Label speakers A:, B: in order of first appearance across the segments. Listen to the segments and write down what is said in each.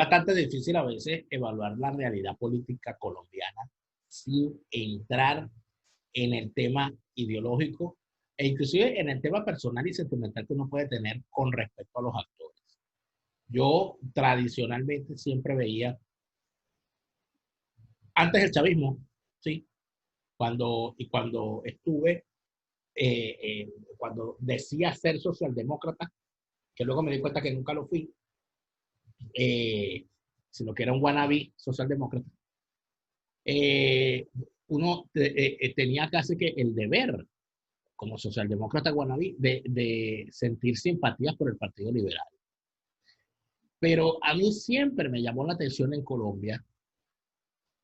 A: bastante difícil a veces evaluar la realidad política colombiana sin entrar en el tema ideológico e inclusive en el tema personal y sentimental que uno puede tener con respecto a los actores. Yo tradicionalmente siempre veía, antes del chavismo, ¿sí? Cuando estuve, cuando decía ser socialdemócrata, que luego me di cuenta que nunca lo fui, sino que era un wannabe socialdemócrata, eh, uno tenía casi que el deber, como socialdemócrata wannabe, de sentir simpatías por el Partido Liberal. Pero a mí siempre me llamó la atención en Colombia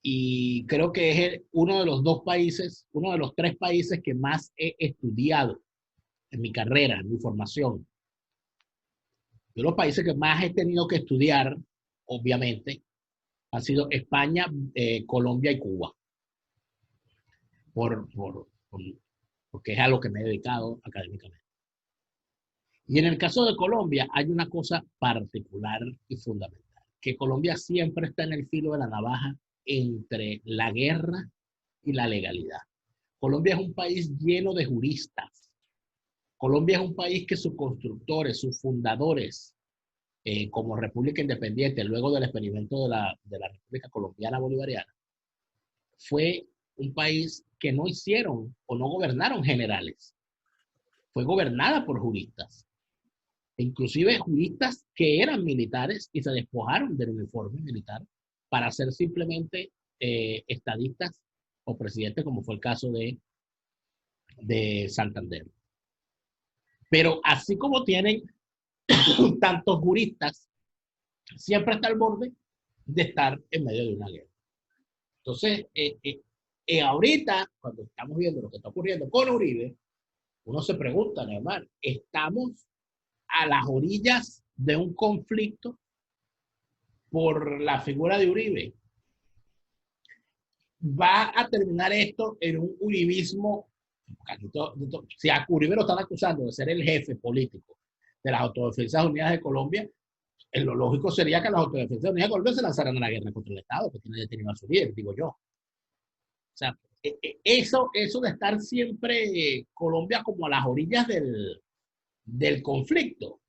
A: y creo que es uno de los dos países, uno de los tres países que más he estudiado en mi carrera, en mi formación. De los países que más he tenido que estudiar, obviamente, han sido España, Colombia y Cuba, por, por, por, porque es a lo que me he dedicado académicamente. Y en el caso de Colombia hay una cosa particular y fundamental, que Colombia siempre está en el filo de la navaja entre la guerra y la legalidad. Colombia es un país lleno de juristas. Colombia es un país que sus constructores, sus fundadores, como República Independiente, luego del experimento de la República Colombiana Bolivariana, fue un país que no hicieron o no gobernaron generales. Fue gobernada por juristas. Inclusive juristas que eran militares y se despojaron del uniforme militar para ser simplemente estadistas o presidentes, como fue el caso de Santander. Pero así como tienen tantos juristas, siempre está al borde de estar en medio de una guerra. Entonces, ahorita, cuando estamos viendo lo que está ocurriendo con Uribe, uno se pregunta, Neymar, ¿estamos a las orillas de un conflicto por la figura de Uribe? ¿Va a terminar esto en un uribismo? Si a Uribe lo están acusando de ser el jefe político de las Autodefensas Unidas de Colombia, lo lógico sería que las Autodefensas Unidas de Colombia se lanzaran a la guerra contra el Estado, que tiene detenido a su líder, digo yo. O sea, eso de estar siempre Colombia como a las orillas del conflicto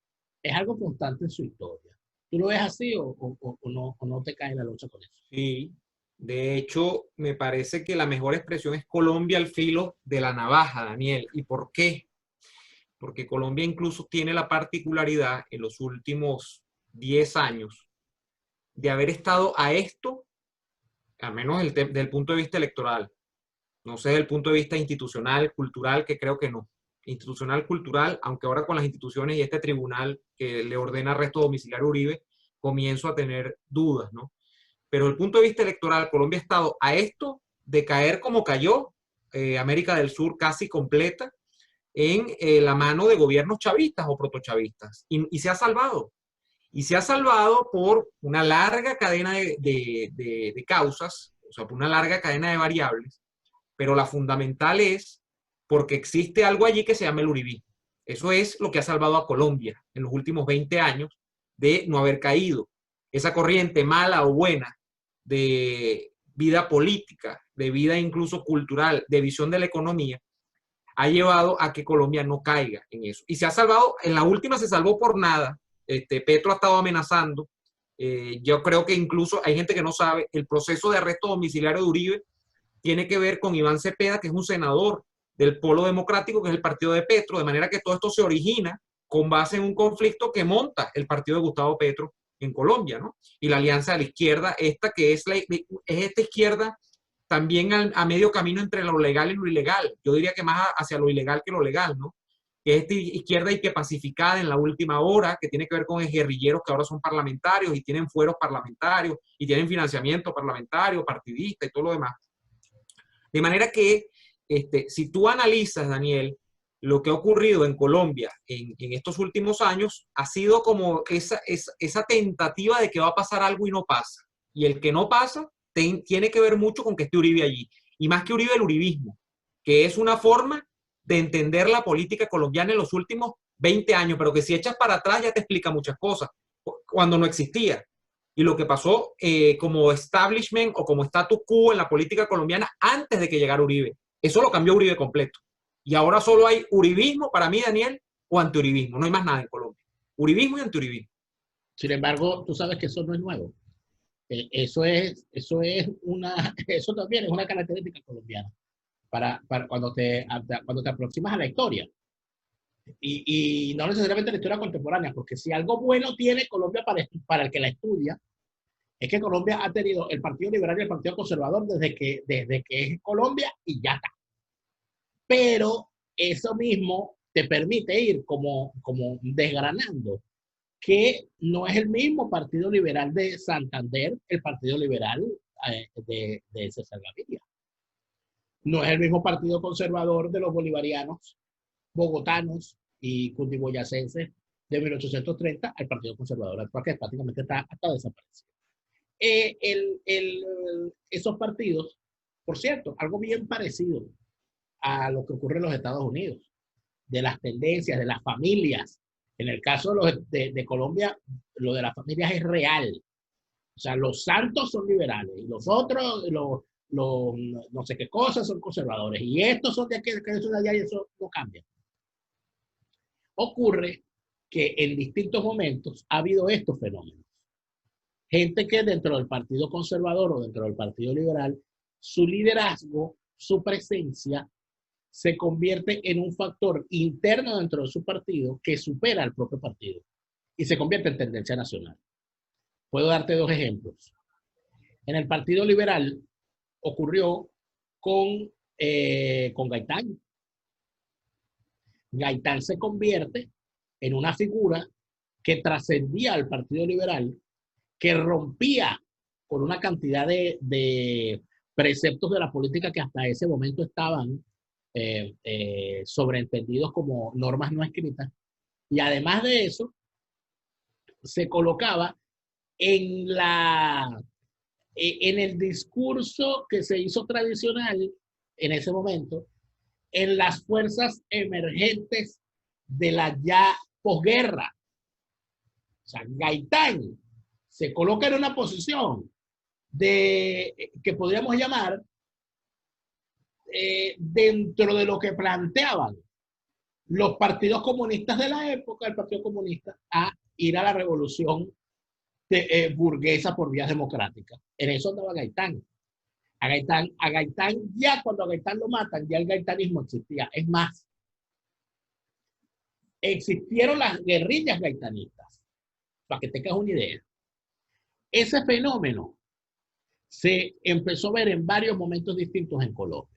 A: es algo constante en su historia. ¿Tú lo ves así o no te cae en la lucha con eso?
B: Sí, de hecho, me parece que la mejor expresión es Colombia al filo de la navaja, Daniel. ¿Y por qué? Porque Colombia incluso tiene la particularidad en los últimos 10 años de haber estado a esto, al menos desde el punto de vista electoral. No sé, desde el punto de vista institucional, cultural, que creo que no. Institucional, cultural, aunque ahora con las instituciones y este tribunal que le ordena arresto domiciliario a Uribe, comienzo a tener dudas, ¿no? Pero desde el punto de vista electoral, Colombia ha estado a esto de caer como cayó, América del Sur casi completa, en la mano de gobiernos chavistas o protochavistas. Y se ha salvado. Y se ha salvado por una larga cadena de causas, o sea, por una larga cadena de variables, pero la fundamental es porque existe algo allí que se llama el uribismo. Eso es lo que ha salvado a Colombia en los últimos 20 años de no haber caído. Esa corriente mala o buena de vida política, de vida incluso cultural, de visión de la economía, ha llevado a que Colombia no caiga en eso. Y se ha salvado, en la última se salvó por nada. Petro ha estado amenazando. Yo creo que incluso hay gente que no sabe, el proceso de arresto domiciliario de Uribe tiene que ver con Iván Cepeda, que es un senador del Polo Democrático, que es el partido de Petro, de manera que todo esto se origina con base en un conflicto que monta el partido de Gustavo Petro en Colombia, ¿no? Y la alianza de la izquierda, esta que es esta izquierda también a medio camino entre lo legal y lo ilegal. Yo diría que más hacia lo ilegal que lo legal, ¿no? Que esta izquierda y que pacificada en la última hora, que tiene que ver con guerrilleros que ahora son parlamentarios y tienen fueros parlamentarios y tienen financiamiento parlamentario, partidista y todo lo demás. De manera que si tú analizas, Daniel, lo que ha ocurrido en Colombia en estos últimos años, ha sido como esa tentativa de que va a pasar algo y no pasa. Y el que no pasa tiene que ver mucho con que esté Uribe allí. Y más que Uribe, el uribismo, que es una forma de entender la política colombiana en los últimos 20 años, pero que si echas para atrás ya te explica muchas cosas, cuando no existía. y lo que pasó como establishment o como status quo en la política colombiana antes de que llegara Uribe. Eso lo cambió Uribe completo. Y ahora solo hay uribismo, para mí, Daniel, o antiuribismo. No hay más nada en Colombia. Uribismo y antiuribismo.
A: Sin embargo, tú sabes que eso no es nuevo. Eso es eso también es una característica colombiana para cuando te aproximas a la historia. Y no necesariamente la historia contemporánea, porque si algo bueno tiene Colombia para el que la estudia, es que Colombia ha tenido el Partido Liberal y el Partido Conservador desde que es Colombia y ya está. Pero eso mismo te permite ir como desgranando que no es el mismo Partido Liberal de Santander, el Partido Liberal de César Gaviria. No es el mismo Partido Conservador de los bolivarianos, bogotanos y cundiboyacenses de 1830 al Partido Conservador actual, que prácticamente está hasta desaparecido. Esos partidos, por cierto, algo bien parecido a lo que ocurre en los Estados Unidos, de las tendencias, de las familias. En el caso de Colombia, lo de las familias es real. O sea, los santos son liberales y los otros, no sé qué cosas, son conservadores. Y estos son de aquí, que son de allá y eso no cambia. Ocurre que en distintos momentos ha habido estos fenómenos. Gente que dentro del Partido Conservador o dentro del Partido Liberal, su liderazgo, su presencia, se convierte en un factor interno dentro de su partido que supera al propio partido y se convierte en tendencia nacional. Puedo darte dos ejemplos. En el Partido Liberal ocurrió con Gaitán. Gaitán se convierte en una figura que trascendía al Partido Liberal, que rompía con una cantidad de preceptos de la política que hasta ese momento estaban sobreentendidos como normas no escritas. Y además de eso, se colocaba en, en el discurso que se hizo tradicional en ese momento, en las fuerzas emergentes de la ya posguerra. O sea, Gaitán se coloca en una posición que podríamos llamar dentro de lo que planteaban los partidos comunistas de la época, el Partido Comunista, a ir a la revolución burguesa por vías democráticas. En eso andaba Gaitán. A Gaitán, ya cuando a Gaitán lo matan, ya el gaitanismo existía. Es más, existieron las guerrillas gaitanistas, para que tengas una idea. Ese fenómeno se empezó a ver en varios momentos distintos en Colombia.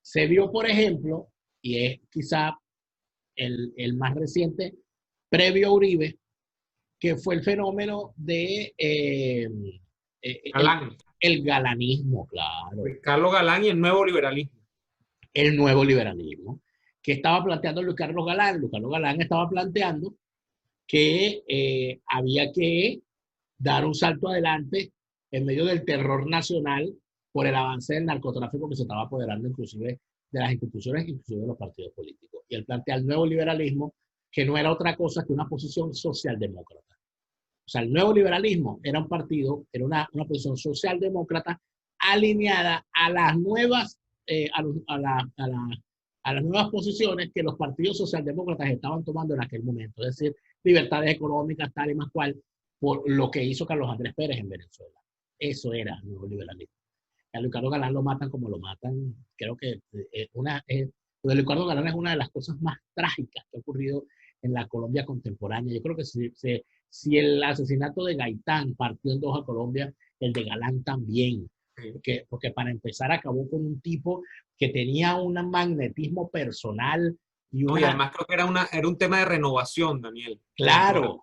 A: Se vio, por ejemplo, y es quizá el más reciente, previo a Uribe, que fue el fenómeno de
B: Galán.
A: El galanismo, claro.
B: Carlos Galán y el nuevo liberalismo.
A: El nuevo liberalismo, que estaba planteando Luis Carlos Galán. Luis Carlos Galán estaba planteando que había que dar un salto adelante en medio del terror nacional por el avance del narcotráfico que se estaba apoderando inclusive de las instituciones, inclusive de los partidos políticos. Y él plantea el nuevo liberalismo, que no era otra cosa que una posición socialdemócrata. O sea, el nuevo liberalismo era un partido, era una posición socialdemócrata alineada a las nuevas, a las nuevas posiciones que los partidos socialdemócratas estaban tomando en aquel momento. Es decir, libertades económicas, tal y más cual, por lo que hizo Carlos Andrés Pérez en Venezuela. Eso era el nuevo liberalismo. A Luis Carlos Galán lo matan como lo matan. Creo que lo de Luis Carlos Galán es una de las cosas más trágicas que ha ocurrido en la Colombia contemporánea. Yo creo que si el asesinato de Gaitán partió en dos a Colombia, el de Galán también. Porque para empezar acabó con un tipo que tenía un magnetismo personal.
B: Y además creo que era un tema de renovación, Daniel.
A: Claro,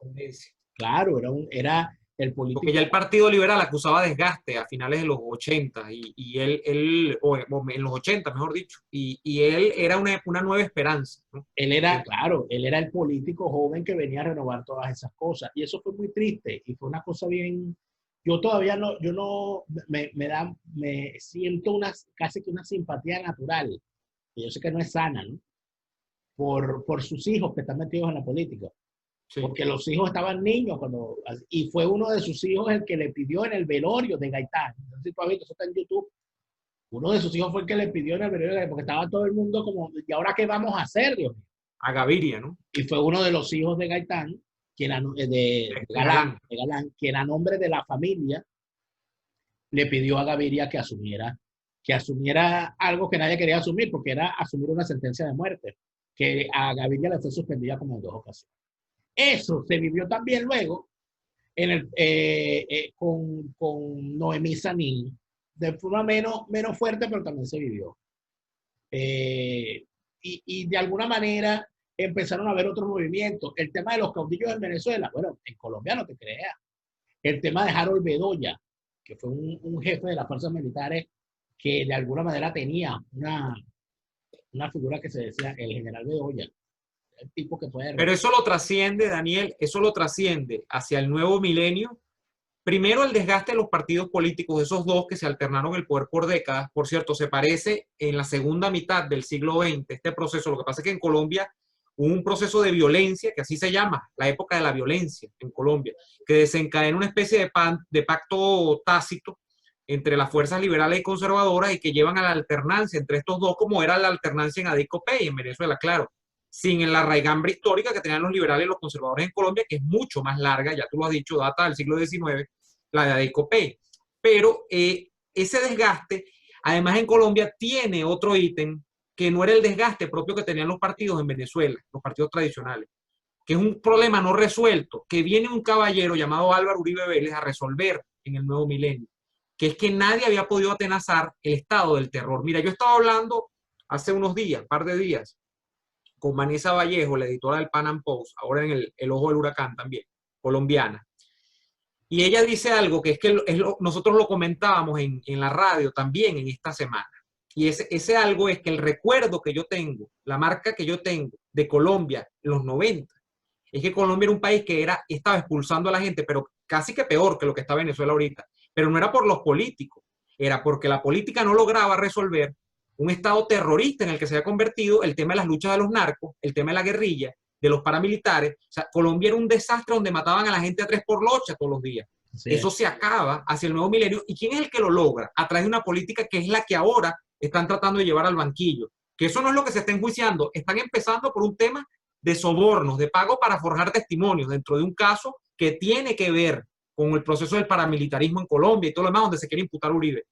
A: claro, era el político.
B: Porque ya el Partido Liberal acusaba desgaste a finales de los 80 y él o en los 80, mejor dicho, y él era una nueva esperanza, ¿no?
A: Él era, claro, él era el político joven que venía a renovar todas esas cosas. Y eso fue muy triste y fue una cosa bien. Yo todavía no, me siento casi que una simpatía natural. Y yo sé que no es sana, ¿no? Por sus hijos que están metidos en la política.
B: Sí.
A: porque los hijos estaban niños y fue uno de sus hijos el que le pidió en el velorio de Gaitán. No sé si tú has visto, eso está en YouTube. Uno de sus hijos fue el que le pidió en el velorio de Gaitán, porque estaba todo el mundo como, ¿y ahora qué vamos a hacer, Dios mío?
B: A Gaviria, ¿no?
A: Y fue uno de los hijos de Gaitán, que era
B: Galán.
A: de Galán, que era nombre de la familia, le pidió a Gaviria que asumiera algo que nadie quería asumir, porque era asumir una sentencia de muerte, que a Gaviria le fue suspendida como en 2 ocasiones. Eso se vivió también luego con Noemí Sanín, de forma menos fuerte, pero también se vivió. Y de alguna manera empezaron a haber otros movimientos. El tema de los caudillos en Venezuela, bueno, en Colombia no te creas. El tema de Harold Bedoya, que fue un jefe de las fuerzas militares que de alguna manera tenía una figura que se decía el general Bedoya, el tipo que puede...
B: Pero eso lo trasciende, Daniel, eso lo trasciende hacia el nuevo milenio. Primero, el desgaste de los partidos políticos, esos dos que se alternaron el poder por décadas. Por cierto, se parece en la segunda mitad del siglo XX este proceso. Lo que pasa es que en Colombia hubo un proceso de violencia, que así se llama, la época de la violencia en Colombia, que desencadena una especie de pacto tácito entre las fuerzas liberales y conservadoras y que llevan a la alternancia entre estos dos, como era la alternancia en Adicopey en Venezuela, claro, sin la raigambre histórica que tenían los liberales y los conservadores en Colombia, que es mucho más larga, ya tú lo has dicho, data del siglo XIX, la de Adicopey. Pero ese desgaste, además en Colombia, tiene otro ítem que no era el desgaste propio que tenían los partidos en Venezuela, los partidos tradicionales, que es un problema no resuelto, que viene un caballero llamado Álvaro Uribe Vélez a resolver en el nuevo milenio, que es que nadie había podido atenazar el estado del terror. Mira, yo estaba hablando hace unos días, un par de días, con Vanessa Vallejo, la editora del Pan Am Post, ahora en el Ojo del Huracán también, colombiana. Y ella dice algo que es que nosotros lo comentábamos en la radio también en esta semana. Y ese algo es que el recuerdo que yo tengo, la marca que yo tengo de Colombia en los 90, es que Colombia era un país que estaba expulsando a la gente, pero casi que peor que lo que está Venezuela ahorita. Pero no era por los políticos, era porque la política no lograba resolver un estado terrorista en el que se había convertido el tema de las luchas de los narcos, el tema de la guerrilla, de los paramilitares. O sea, Colombia era un desastre donde mataban a la gente a 3 por locha todos los días. Sí. Eso se acaba hacia el nuevo milenio. ¿Y quién es el que lo logra? A través de una política que es la que ahora están tratando de llevar al banquillo. Que eso no es lo que se está enjuiciando. Están empezando por un tema de sobornos, de pago para forjar testimonios dentro de un caso que tiene que ver con el proceso del paramilitarismo en Colombia y todo lo demás donde se quiere imputar a Uribe.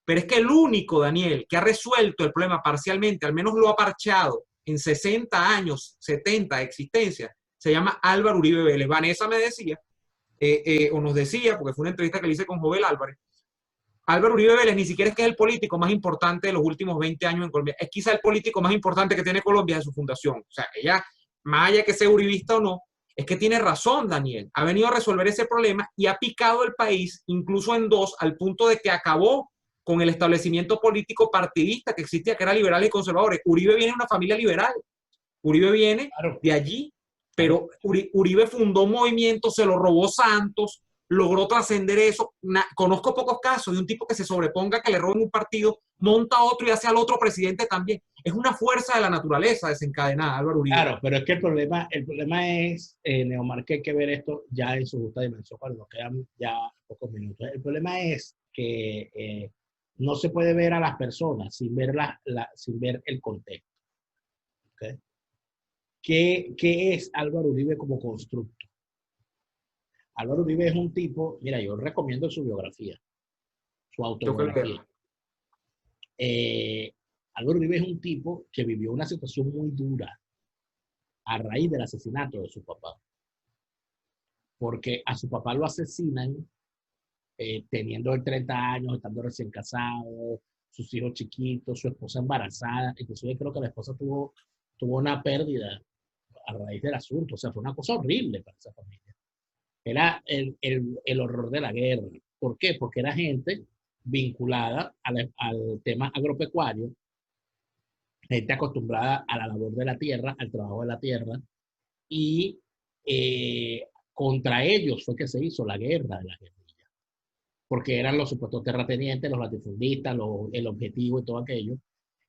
B: Pero es que el único, Daniel, que ha resuelto el problema parcialmente, al menos lo ha parchado en 60 años, 70 de existencia, se llama Álvaro Uribe Vélez. Vanessa me decía, o nos decía, porque fue una entrevista que le hice con Jovel Álvarez, Álvaro Uribe Vélez ni siquiera es que es el político más importante de los últimos 20 años en Colombia, es quizá el político más importante que tiene Colombia de su fundación. O sea, ella, más allá que sea uribista o no, es que tiene razón, Daniel. Ha venido a resolver ese problema y ha picado el país incluso en dos, al punto de que acabó con el establecimiento político partidista que existía, que era liberales y conservadores. Uribe viene de una familia liberal. Uribe viene de allí, pero Uribe fundó un movimiento, se lo robó Santos, logró trascender eso. Conozco pocos casos de un tipo que se sobreponga, que le roben un partido, monta otro y hace al otro presidente también. Es una fuerza de la naturaleza desencadenada, Álvaro Uribe.
A: Claro, pero es que el problema es, Neomar, que hay que ver esto ya en su justa dimensión, cuando nos quedan ya pocos minutos. El problema es que no se puede ver a las personas sin ver, sin ver el contexto. ¿Okay? ¿Qué es Álvaro Uribe como constructo? Álvaro Uribe es un tipo, mira, yo recomiendo su biografía, su autobiografía. Álvaro Uribe es un tipo que vivió una situación muy dura a raíz del asesinato de su papá. Porque a su papá lo asesinan teniendo 30 años, estando recién casado, sus hijos chiquitos, su esposa embarazada. Inclusive creo que la esposa tuvo una pérdida a raíz del asunto. O sea, fue una cosa horrible para esa familia. Era el horror de la guerra. ¿Por qué? Porque era gente vinculada al tema agropecuario, gente acostumbrada a la labor de la tierra, al trabajo de la tierra, y contra ellos fue que se hizo la guerra de la guerrilla, porque eran los supuestos terratenientes, los latifundistas, el objetivo y todo aquello,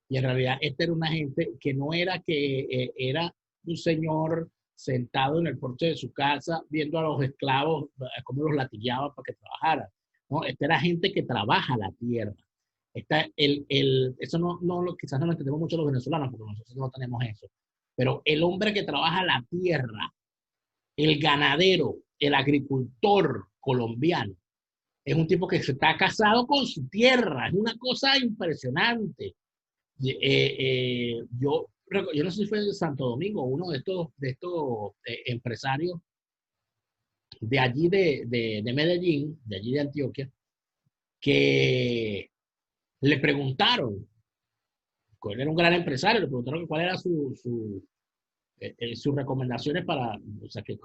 A: y en realidad este era una gente que no era que era un señor sentado en el porche de su casa, viendo a los esclavos, cómo los latillaban para que trabajaran, ¿no? Esta era gente que trabaja la tierra. Eso quizás no lo entendemos mucho los venezolanos, porque nosotros no tenemos eso. Pero el hombre que trabaja la tierra, el ganadero, el agricultor colombiano, es un tipo que se está casado con su tierra. Es una cosa impresionante. Yo no sé si fue de Santo Domingo, uno de estos empresarios de allí de Medellín, de allí de Antioquia, que le preguntaron, él era un gran empresario, le preguntaron cuál era sus recomendaciones para, o sea, qué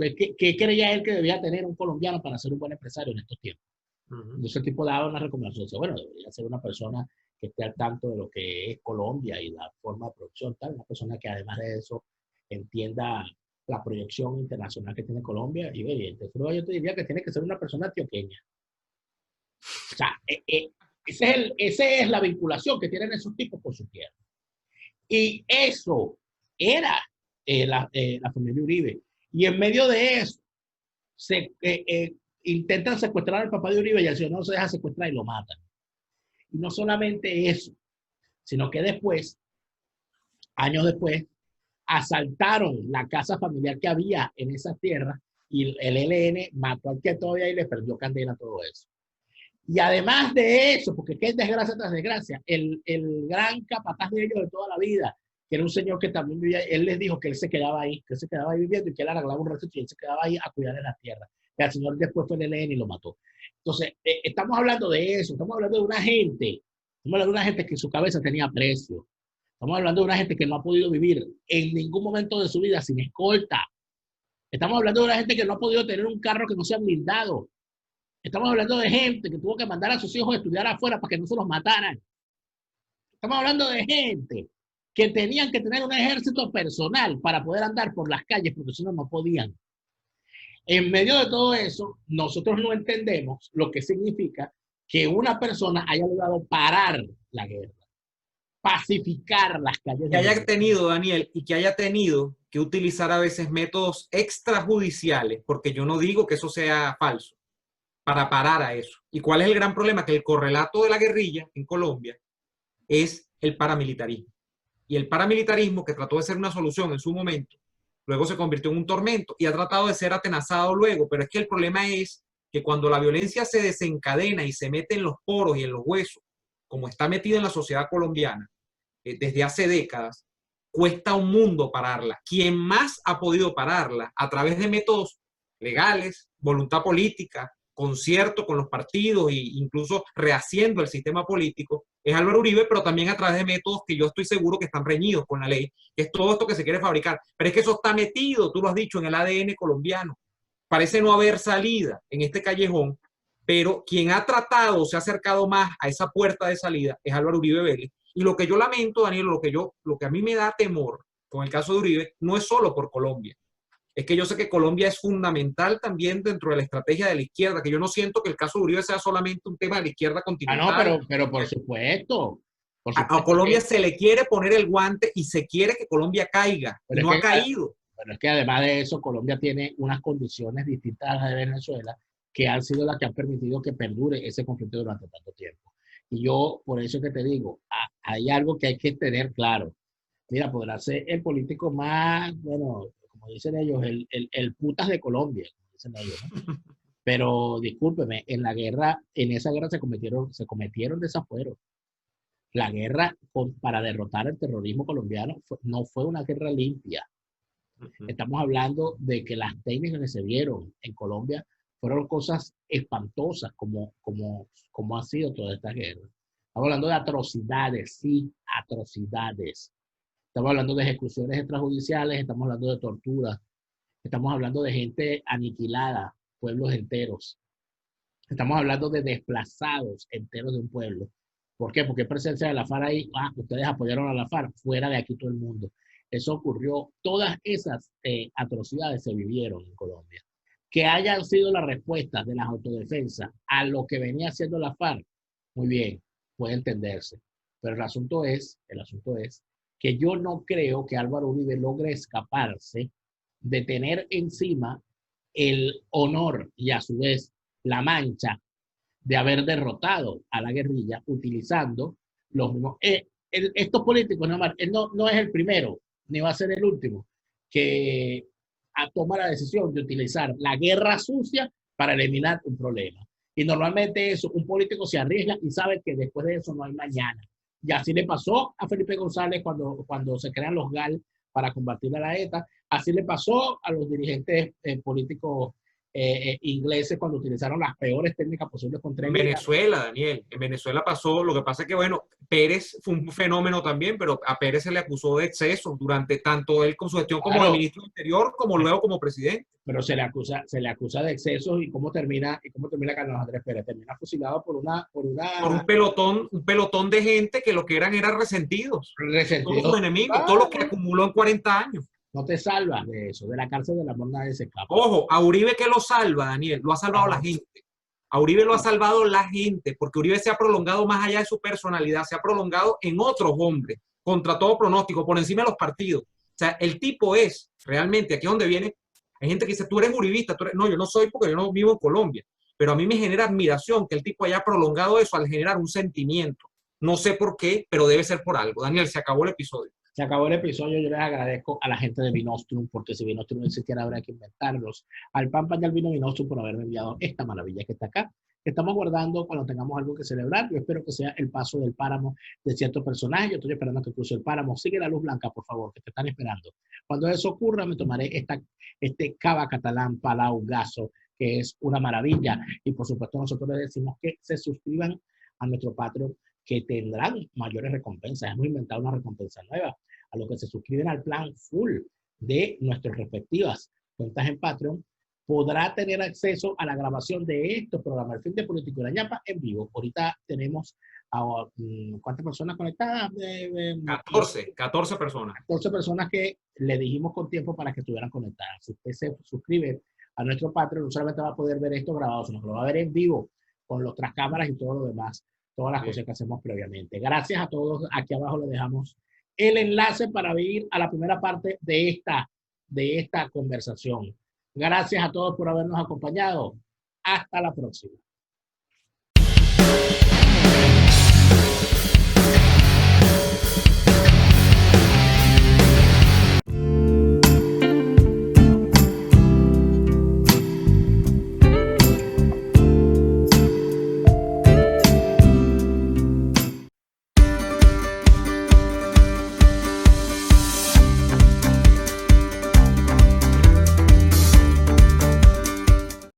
A: creía él que debía tener un colombiano para ser un buen empresario en estos tiempos. Entonces el tipo daba una recomendación, dice, bueno, debería ser una persona que esté al tanto de lo que es Colombia y la forma de producción, tal, una persona que además de eso entienda la proyección internacional que tiene Colombia, y oye, entonces yo te diría que tiene que ser una persona antioqueña. O sea, esa es la vinculación que tienen esos tipos con su tierra. Y eso era la familia Uribe. Y en medio de eso, intentan secuestrar al papá de Uribe y el señor no se deja secuestrar y lo matan. Y no solamente eso, sino que después, años después, asaltaron la casa familiar que había en esa tierra y el ELN mató al que todavía y le perdió candela a todo eso. Y además de eso, porque qué desgracia tras desgracia, el gran capataz de ellos de toda la vida, que era un señor que también vivía, él les dijo que él se quedaba ahí, viviendo y que él arreglaba un ratito y él se quedaba ahí a cuidar de la tierra. Y al señor después fue el ELN y lo mató. Entonces, estamos hablando de eso, estamos hablando de una gente que su cabeza tenía precio. Estamos hablando de una gente que no ha podido vivir en ningún momento de su vida sin escolta. Estamos hablando de una gente que no ha podido tener un carro que no sea blindado. Estamos hablando de gente que tuvo que mandar a sus hijos a estudiar afuera para que no se los mataran. Estamos hablando de gente que tenían que tener un ejército personal para poder andar por las calles, porque si no, no podían. En medio de todo eso, nosotros no entendemos lo que significa que una persona haya logrado parar la guerra, pacificar las calles.
B: Que haya tenido, Daniel, y que haya tenido que utilizar a veces métodos extrajudiciales, porque yo no digo que eso sea falso, para parar a eso. ¿Y cuál es el gran problema? Que el correlato de la guerrilla en Colombia es el paramilitarismo. Y el paramilitarismo, que trató de ser una solución en su momento, luego se convirtió en un tormento y ha tratado de ser atenazado luego. Pero es que el problema es que cuando la violencia se desencadena y se mete en los poros y en los huesos, como está metida en la sociedad colombiana desde hace décadas, cuesta un mundo pararla. Quien más ha podido pararla a través de métodos legales, voluntad política, concierto con los partidos e incluso rehaciendo el sistema político, es Álvaro Uribe, pero también a través de métodos que yo estoy seguro que están reñidos con la ley, que es todo esto que se quiere fabricar. Pero es que eso está metido, tú lo has dicho, en el ADN colombiano. Parece no haber salida en este callejón, pero quien ha tratado, se ha acercado más a esa puerta de salida es Álvaro Uribe Vélez. Y lo que yo lamento, Daniel, lo que a mí me da temor con el caso de Uribe, no es solo por Colombia. Es que yo sé que Colombia es fundamental también dentro de la estrategia de la izquierda, que yo no siento que el caso de Uribe sea solamente un tema de la izquierda continental.
A: No, pero por supuesto.
B: A Colombia se le quiere poner el guante y se quiere que Colombia caiga, y no ha caído.
A: Pero es que además de eso, Colombia tiene unas condiciones distintas a las de Venezuela que han sido las que han permitido que perdure ese conflicto durante tanto tiempo. Y yo, por eso que te digo, hay algo que hay que tener claro. Mira, podrá ser el político más, bueno, como dicen ellos, el putas de Colombia, como dicen ellos, ¿no? Pero discúlpeme, en esa guerra se cometieron desafueros. La guerra para derrotar el terrorismo colombiano no fue una guerra limpia. Estamos hablando de que las técnicas que se vieron en Colombia fueron cosas espantosas, como ha sido toda esta guerra. Estamos hablando de atrocidades, sí, atrocidades. Estamos hablando de ejecuciones extrajudiciales, estamos hablando de tortura, estamos hablando de gente aniquilada, pueblos enteros. Estamos hablando de desplazados enteros de un pueblo. ¿Por qué? Porque hay presencia de la FARC ahí. Ustedes apoyaron a la FARC, fuera de aquí todo el mundo. Eso ocurrió, todas esas atrocidades se vivieron en Colombia. Que hayan sido las respuestas de las autodefensas a lo que venía haciendo la FARC, muy bien, puede entenderse. Pero el asunto es, que yo no creo que Álvaro Uribe logre escaparse, de tener encima el honor y a su vez la mancha de haber derrotado a la guerrilla utilizando los mismos. Estos políticos, él no es el primero, ni va a ser el último, que toma la decisión de utilizar la guerra sucia para eliminar un problema. Y normalmente eso, un político se arriesga y sabe que después de eso no hay mañana. Y así le pasó a Felipe González cuando se crean los GAL para combatir a la ETA. Así le pasó a los dirigentes políticos ingleses cuando utilizaron las peores técnicas posibles contra
B: En
A: el IRA.
B: Venezuela, Daniel, en Venezuela pasó, lo que pasa es que, bueno, Pérez fue un fenómeno también, pero a Pérez se le acusó de exceso durante tanto él con su gestión como de ministro interior, como luego como presidente.
A: Pero se le acusa de excesos y cómo termina Carlos Andrés Pérez. Termina fusilado por
B: un pelotón de gente que lo que eran resentidos. Todos sus enemigos, todos los que acumuló en 40 años.
A: No te salvas de eso, de la cárcel del amor nadie se escapa.
B: Ojo, a Uribe que lo salva, Daniel, lo ha salvado la gente. A Uribe lo ha salvado la gente, porque Uribe se ha prolongado más allá de su personalidad, se ha prolongado en otros hombres, contra todo pronóstico, por encima de los partidos. O sea, el tipo es, realmente, aquí es donde viene, hay gente que dice, tú eres uribista, no, yo no soy porque yo no vivo en Colombia, pero a mí me genera admiración que el tipo haya prolongado eso al generar un sentimiento. No sé por qué, pero debe ser por algo. Daniel, se acabó el episodio.
A: Se acabó el episodio, yo les agradezco a la gente de Vinostrum, porque si Vinostrum no existiera habría que inventarlos. Al Pampa y al Vino Vinostrum por haberme enviado esta maravilla que está acá. Estamos guardando cuando tengamos algo que celebrar. Yo espero que sea el paso del páramo de ciertos personajes. Yo estoy esperando que cruce el páramo. Sigue la luz blanca, por favor, que te están esperando. Cuando eso ocurra, me tomaré este cava catalán Palau Gaso, que es una maravilla. Y por supuesto, nosotros les decimos que se suscriban a nuestro Patreon, que tendrán mayores recompensas. Hemos inventado una recompensa nueva. A los que se suscriben al plan full de nuestras respectivas cuentas en Patreon, podrá tener acceso a la grabación de estos programas, El Fin de Político y la ñapa, en vivo. Ahorita tenemos a ¿cuántas personas conectadas?
B: 14 personas.
A: 14 personas que le dijimos con tiempo para que estuvieran conectadas. Si usted se suscribe a nuestro Patreon, no solamente va a poder ver esto grabado, sino que lo va a ver en vivo con otras cámaras y todo lo demás, todas las cosas que hacemos previamente. Gracias a todos. Aquí abajo le dejamos el enlace para ir a la primera parte de esta conversación. Gracias a todos por habernos acompañado. Hasta la próxima.